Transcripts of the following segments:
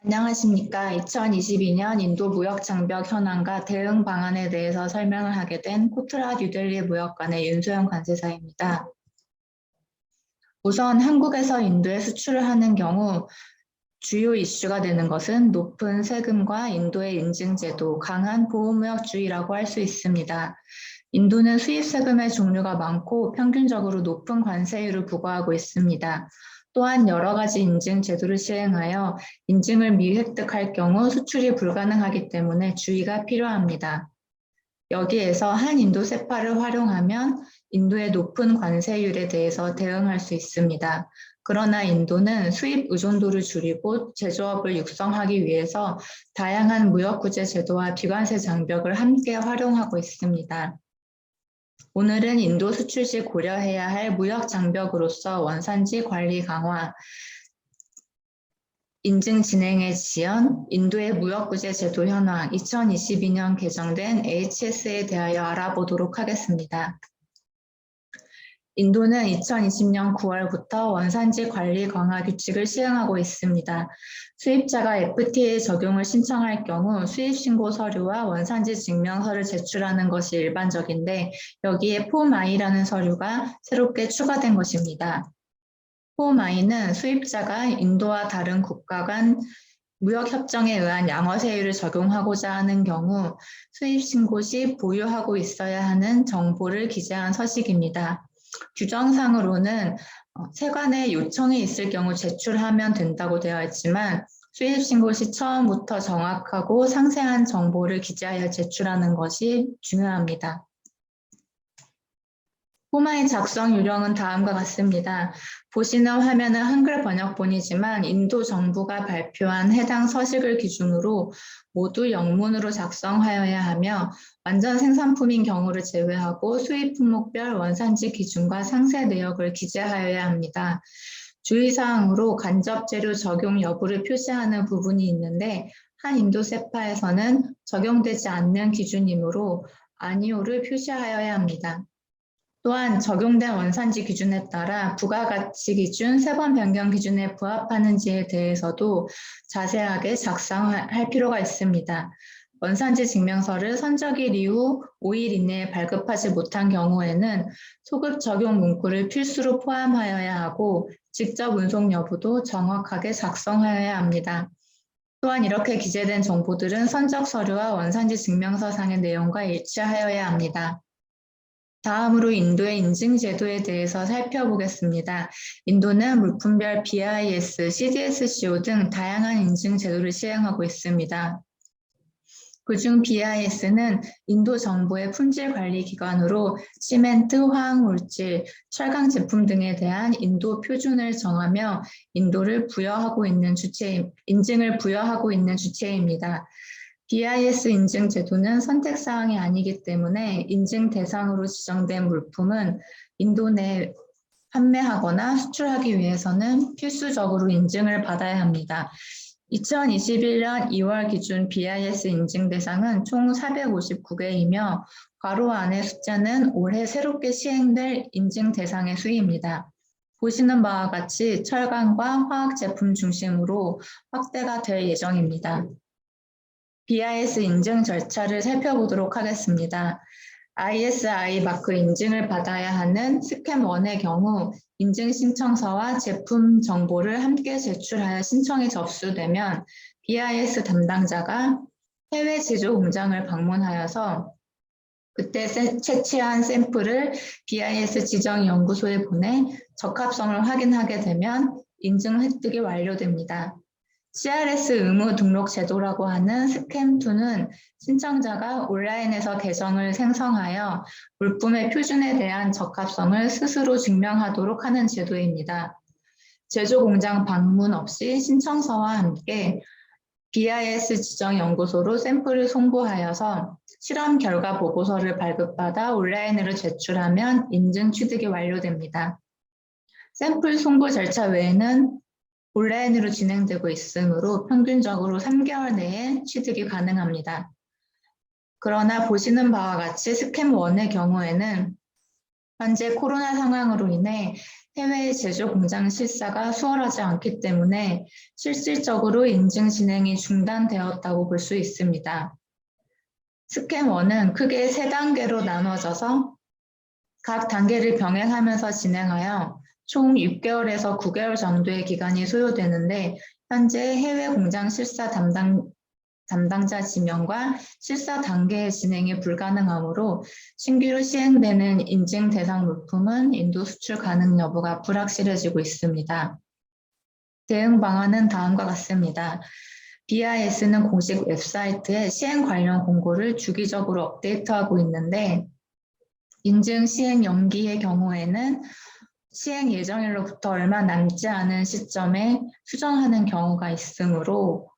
안녕하십니까. 2022년 인도 무역 장벽 현황과 대응 방안에 대해서 설명을 하게 된 코트라 뉴델리 무역관의 윤소영 관세사입니다. 우선 한국에서 인도에 수출을 하는 경우 주요 이슈가 되는 것은 높은 세금과 인도의 인증제도, 강한 보호무역주의라고 할 수 있습니다. 인도는 수입 세금의 종류가 많고 평균적으로 높은 관세율을 부과하고 있습니다. 또한 여러 가지 인증 제도를 시행하여 인증을 미획득할 경우 수출이 불가능하기 때문에 주의가 필요합니다. 여기에서 한인도 세파를 활용하면 인도의 높은 관세율에 대해서 대응할 수 있습니다. 그러나 인도는 수입 의존도를 줄이고 제조업을 육성하기 위해서 다양한 무역구제 제도와 비관세 장벽을 함께 활용하고 있습니다. 오늘은 인도 수출 시 고려해야 할 무역 장벽으로서 원산지 관리 강화, 인증 진행의 지연, 인도의 무역구제 제도 현황, 2022년 개정된 HS에 대하여 알아보도록 하겠습니다. 인도는 2020년 9월부터 원산지 관리 강화 규칙을 시행하고 있습니다. 수입자가 FTA 적용을 신청할 경우 수입신고 서류와 원산지 증명서를 제출하는 것이 일반적인데 여기에 폼 I라는 서류가 새롭게 추가된 것입니다. 폼 I는 수입자가 인도와 다른 국가 간 무역협정에 의한 양어세율을 적용하고자 하는 경우 수입신고 시 보유하고 있어야 하는 정보를 기재한 서식입니다. 규정상으로는 세관에 요청이 있을 경우 제출하면 된다고 되어 있지만 수입신고 시 처음부터 정확하고 상세한 정보를 기재하여 제출하는 것이 중요합니다. 포마의 작성 요령은 다음과 같습니다. 보시는 화면은 한글 번역본이지만 인도 정부가 발표한 해당 서식을 기준으로 모두 영문으로 작성하여야 하며 완전 생산품인 경우를 제외하고 수입 품목별 원산지 기준과 상세 내역을 기재하여야 합니다. 주의사항으로 간접 재료 적용 여부를 표시하는 부분이 있는데 한인도 세파에서는 적용되지 않는 기준이므로 아니오를 표시하여야 합니다. 또한 적용된 원산지 기준에 따라 부가가치 기준, 세번 변경 기준에 부합하는지에 대해서도 자세하게 작성할 필요가 있습니다. 원산지 증명서를 선적일 이후 5일 이내에 발급하지 못한 경우에는 소급 적용 문구를 필수로 포함하여야 하고 직접 운송 여부도 정확하게 작성하여야 합니다. 또한 이렇게 기재된 정보들은 선적 서류와 원산지 증명서상의 내용과 일치하여야 합니다. 다음으로 인도의 인증 제도에 대해서 살펴보겠습니다. 인도는 물품별 BIS, CDSCO 등 다양한 인증 제도를 시행하고 있습니다. 그중 BIS는 인도 정부의 품질 관리 기관으로 시멘트, 화학물질, 철강 제품 등에 대한 인도 표준을 정하며 인증을 부여하고 있는 주체입니다. BIS 인증 제도는 선택사항이 아니기 때문에 인증 대상으로 지정된 물품은 인도 내 판매하거나 수출하기 위해서는 필수적으로 인증을 받아야 합니다. 2021년 2월 기준 BIS 인증 대상은 총 459개이며 괄호 안의 숫자는 올해 새롭게 시행될 인증 대상의 수입니다. 보시는 바와 같이 철강과 화학 제품 중심으로 확대가 될 예정입니다. BIS 인증 절차를 살펴보도록 하겠습니다. ISI 마크 인증을 받아야 하는 스캠1의 경우 인증 신청서와 제품 정보를 함께 제출하여 신청이 접수되면 BIS 담당자가 해외 제조 공장을 방문하여서 그때 채취한 샘플을 BIS 지정 연구소에 보내 적합성을 확인하게 되면 인증 획득이 완료됩니다. CRS 의무 등록 제도라고 하는 스캠2는 신청자가 온라인에서 계정을 생성하여 물품의 표준에 대한 적합성을 스스로 증명하도록 하는 제도입니다. 제조 공장 방문 없이 신청서와 함께 BIS 지정 연구소로 샘플을 송부하여서 실험 결과 보고서를 발급받아 온라인으로 제출하면 인증 취득이 완료됩니다. 샘플 송부 절차 외에는 온라인으로 진행되고 있으므로 평균적으로 3개월 내에 취득이 가능합니다. 그러나 보시는 바와 같이 스캠1의 경우에는 현재 코로나 상황으로 인해 해외의 제조 공장 실사가 수월하지 않기 때문에 실질적으로 인증 진행이 중단되었다고 볼 수 있습니다. 스캠 1은 크게 3단계로 나눠져서 각 단계를 병행하면서 진행하여 총 6개월에서 9개월 정도의 기간이 소요되는데 현재 해외 공장 실사 담당자 지명과 실사 단계의 진행이 불가능하므로 신규로 시행되는 인증 대상 물품은 인도 수출 가능 여부가 불확실해지고 있습니다. 대응 방안은 다음과 같습니다. BIS는 공식 웹사이트에 시행 관련 공고를 주기적으로 업데이트하고 있는데 인증 시행 연기의 경우에는 시행 예정일로부터 얼마 남지 않은 시점에 수정하는 경우가 있으므로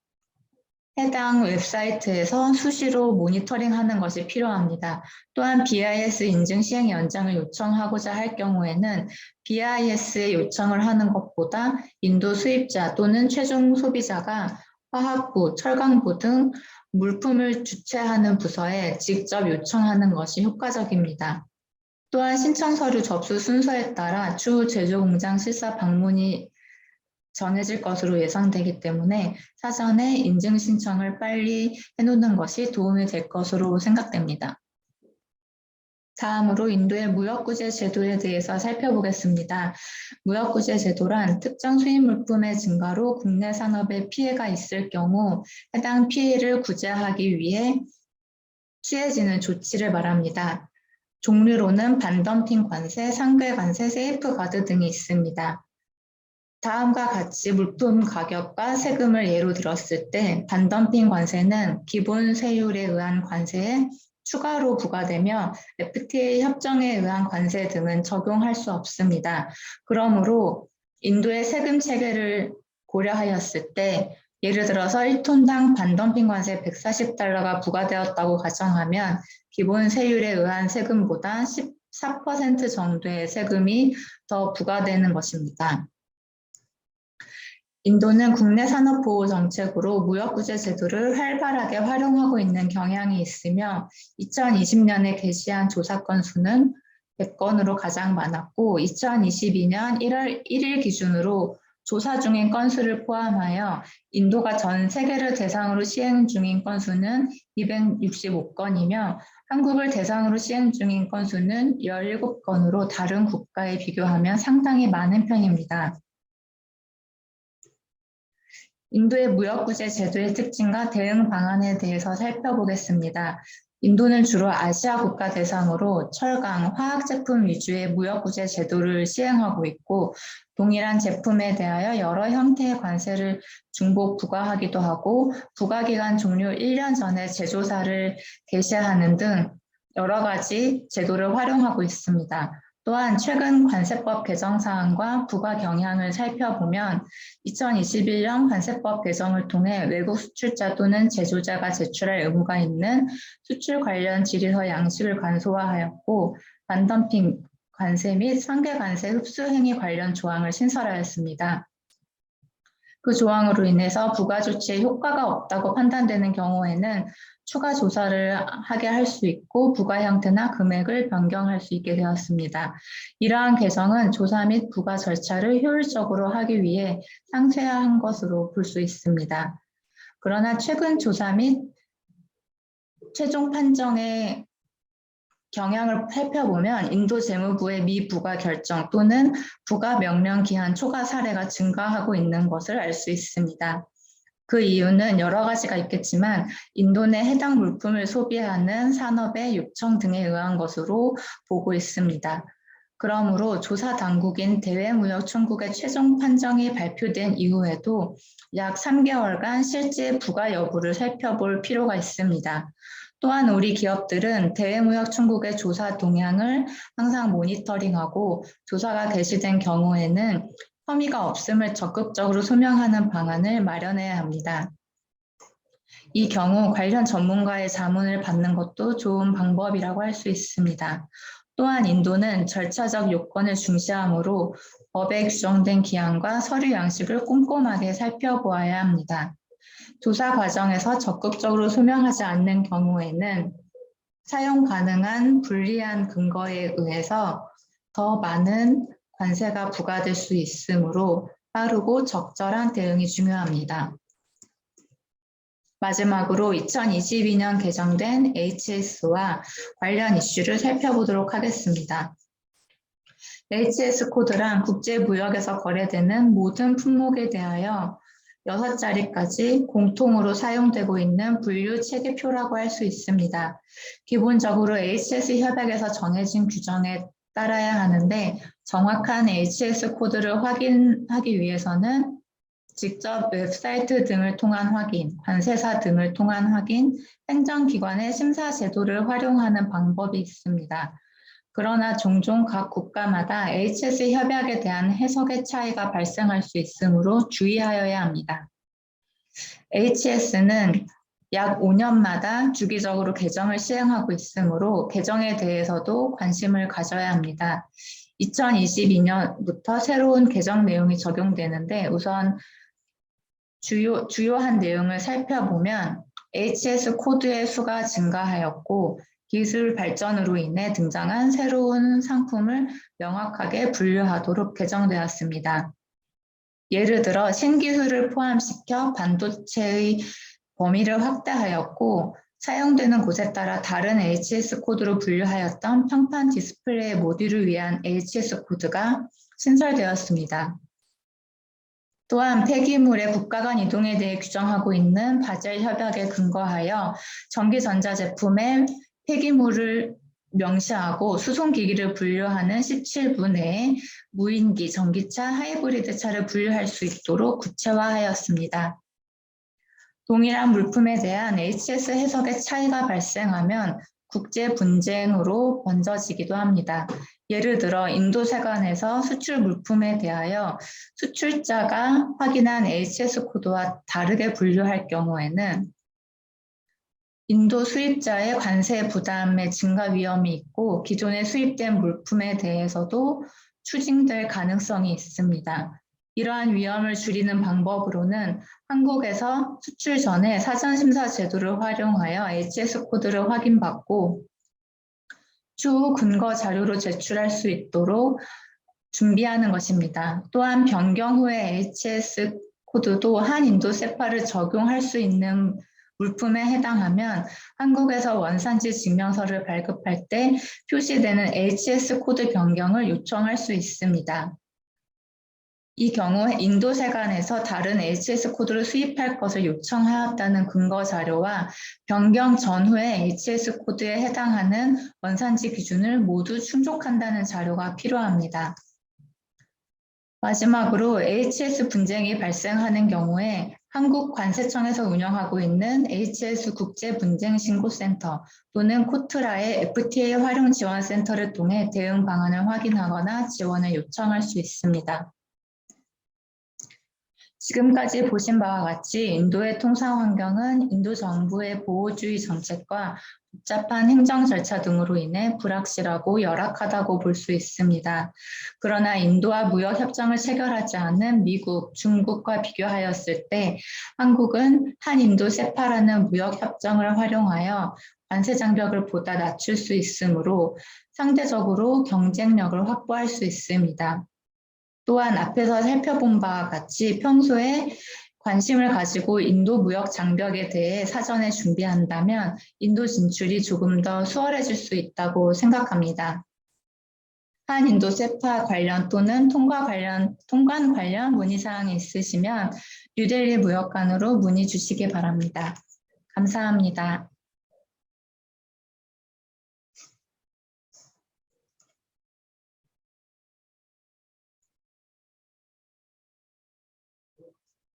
해당 웹사이트에서 수시로 모니터링하는 것이 필요합니다. 또한 BIS 인증 시행 연장을 요청하고자 할 경우에는 BIS에 요청을 하는 것보다 인도 수입자 또는 최종 소비자가 화학부, 철강부 등 물품을 주최하는 부서에 직접 요청하는 것이 효과적입니다. 또한 신청 서류 접수 순서에 따라 추후 제조 공장 실사 방문이 정해질 것으로 예상되기 때문에 사전에 인증 신청을 빨리 해놓는 것이 도움이 될 것으로 생각됩니다. 다음으로 인도의 무역구제 제도에 대해서 살펴보겠습니다. 무역구제 제도란 특정 수입 물품의 증가로 국내 산업에 피해가 있을 경우 해당 피해를 구제하기 위해 취해지는 조치를 말합니다. 종류로는 반덤핑 관세, 상계 관세, 세이프가드 등이 있습니다. 다음과 같이 물품 가격과 세금을 예로 들었을 때 반덤핑 관세는 기본 세율에 의한 관세에 추가로 부과되며 FTA 협정에 의한 관세 등은 적용할 수 없습니다. 그러므로 인도의 세금 체계를 고려하였을 때 예를 들어서 1톤당 반덤핑 관세 140달러가 부과되었다고 가정하면 기본 세율에 의한 세금보다 14% 정도의 세금이 더 부과되는 것입니다. 인도는 국내 산업보호 정책으로 무역구제 제도를 활발하게 활용하고 있는 경향이 있으며 2020년에 게시한 조사 건수는 100건으로 가장 많았고 2022년 1월 1일 기준으로 조사 중인 건수를 포함하여 인도가 전 세계를 대상으로 시행 중인 건수는 265건이며 한국을 대상으로 시행 중인 건수는 17건으로 다른 국가에 비교하면 상당히 많은 편입니다. 인도의 무역구제 제도의 특징과 대응 방안에 대해서 살펴보겠습니다. 인도는 주로 아시아 국가 대상으로 철강, 화학제품 위주의 무역구제 제도를 시행하고 있고 동일한 제품에 대하여 여러 형태의 관세를 중복 부과하기도 하고 부과기간 종료 1년 전에 제조사를 게시하는 등 여러 가지 제도를 활용하고 있습니다. 또한 최근 관세법 개정 사항과 부과 경향을 살펴보면 2021년 관세법 개정을 통해 외국 수출자 또는 제조자가 제출할 의무가 있는 수출 관련 질의서 양식을 간소화하였고 반덤핑 관세 및 상계 관세 흡수 행위 관련 조항을 신설하였습니다. 그 조항으로 인해서 부과 조치에 효과가 없다고 판단되는 경우에는 추가 조사를 하게 할 수 있고 부과 형태나 금액을 변경할 수 있게 되었습니다. 이러한 개정은 조사 및 부과 절차를 효율적으로 하기 위해 상세한 것으로 볼 수 있습니다. 그러나 최근 조사 및 최종 판정의 경향을 살펴보면 인도 재무부의 미부과 결정 또는 부과 명령 기한 초과 사례가 증가하고 있는 것을 알 수 있습니다. 그 이유는 여러 가지가 있겠지만 인도 내 해당 물품을 소비하는 산업의 요청 등에 의한 것으로 보고 있습니다. 그러므로 조사 당국인 대외무역총국의 최종 판정이 발표된 이후에도 약 3개월간 실제 부과 여부를 살펴볼 필요가 있습니다. 또한 우리 기업들은 대외무역총국의 조사 동향을 항상 모니터링하고 조사가 개시된 경우에는 혐의가 없음을 적극적으로 소명하는 방안을 마련해야 합니다. 이 경우 관련 전문가의 자문을 받는 것도 좋은 방법이라고 할 수 있습니다. 또한 인도는 절차적 요건을 중시하므로 법에 규정된 기한과 서류 양식을 꼼꼼하게 살펴보아야 합니다. 조사 과정에서 적극적으로 소명하지 않는 경우에는 사용 가능한 불리한 근거에 의해서 더 많은 관세가 부과될 수 있으므로 빠르고 적절한 대응이 중요합니다. 마지막으로 2022년 개정된 HS와 관련 이슈를 살펴보도록 하겠습니다. HS 코드란 국제무역에서 거래되는 모든 품목에 대하여 6자리까지 공통으로 사용되고 있는 분류 체계표라고 할 수 있습니다. 기본적으로 HS 협약에서 정해진 규정에 따라야 하는데 정확한 HS 코드를 확인하기 위해서는 직접 웹사이트 등을 통한 확인, 관세사 등을 통한 확인, 행정기관의 심사 제도를 활용하는 방법이 있습니다. 그러나 종종 각 국가마다 HS 협약에 대한 해석의 차이가 발생할 수 있으므로 주의하여야 합니다. HS는 약 5년마다 주기적으로 개정을 시행하고 있으므로 개정에 대해서도 관심을 가져야 합니다. 2022년부터 새로운 개정 내용이 적용되는데 우선 주요한 내용을 살펴보면 HS 코드의 수가 증가하였고 기술 발전으로 인해 등장한 새로운 상품을 명확하게 분류하도록 개정되었습니다. 예를 들어 신기술을 포함시켜 반도체의 범위를 확대하였고 사용되는 곳에 따라 다른 HS 코드로 분류하였던 평판 디스플레이 모듈을 위한 HS 코드가 신설되었습니다. 또한 폐기물의 국가 간 이동에 대해 규정하고 있는 바젤 협약에 근거하여 전기전자 제품의 폐기물을 명시하고 수송기기를 분류하는 17부 내에 무인기, 전기차, 하이브리드 차를 분류할 수 있도록 구체화하였습니다. 동일한 물품에 대한 HS 해석의 차이가 발생하면 국제 분쟁으로 번져지기도 합니다. 예를 들어 인도세관에서 수출 물품에 대하여 수출자가 확인한 HS 코드와 다르게 분류할 경우에는 인도 수입자의 관세 부담의 증가 위험이 있고 기존에 수입된 물품에 대해서도 추징될 가능성이 있습니다. 이러한 위험을 줄이는 방법으로는 한국에서 수출 전에 사전심사 제도를 활용하여 HS 코드를 확인받고 추후 근거 자료로 제출할 수 있도록 준비하는 것입니다. 또한 변경 후에 HS 코드도 한인도 세파를 적용할 수 있는 물품에 해당하면 한국에서 원산지 증명서를 발급할 때 표시되는 HS 코드 변경을 요청할 수 있습니다. 이 경우 인도세관에서 다른 HS 코드를 수입할 것을 요청하였다는 근거 자료와 변경 전후의 HS 코드에 해당하는 원산지 기준을 모두 충족한다는 자료가 필요합니다. 마지막으로 HS 분쟁이 발생하는 경우에 한국관세청에서 운영하고 있는 HS 국제분쟁신고센터 또는 코트라의 FTA 활용지원센터를 통해 대응 방안을 확인하거나 지원을 요청할 수 있습니다. 지금까지 보신 바와 같이 인도의 통상 환경은 인도 정부의 보호주의 정책과 복잡한 행정 절차 등으로 인해 불확실하고 열악하다고 볼 수 있습니다. 그러나 인도와 무역 협정을 체결하지 않은 미국, 중국과 비교하였을 때 한국은 한인도 세파라는 무역 협정을 활용하여 관세 장벽을 보다 낮출 수 있으므로 상대적으로 경쟁력을 확보할 수 있습니다. 또한 앞에서 살펴본 바와 같이 평소에 관심을 가지고 인도 무역 장벽에 대해 사전에 준비한다면 인도 진출이 조금 더 수월해질 수 있다고 생각합니다. 한인도 세파 관련 또는 통관 관련 문의사항이 있으시면 뉴델리 무역관으로 문의 주시기 바랍니다. 감사합니다.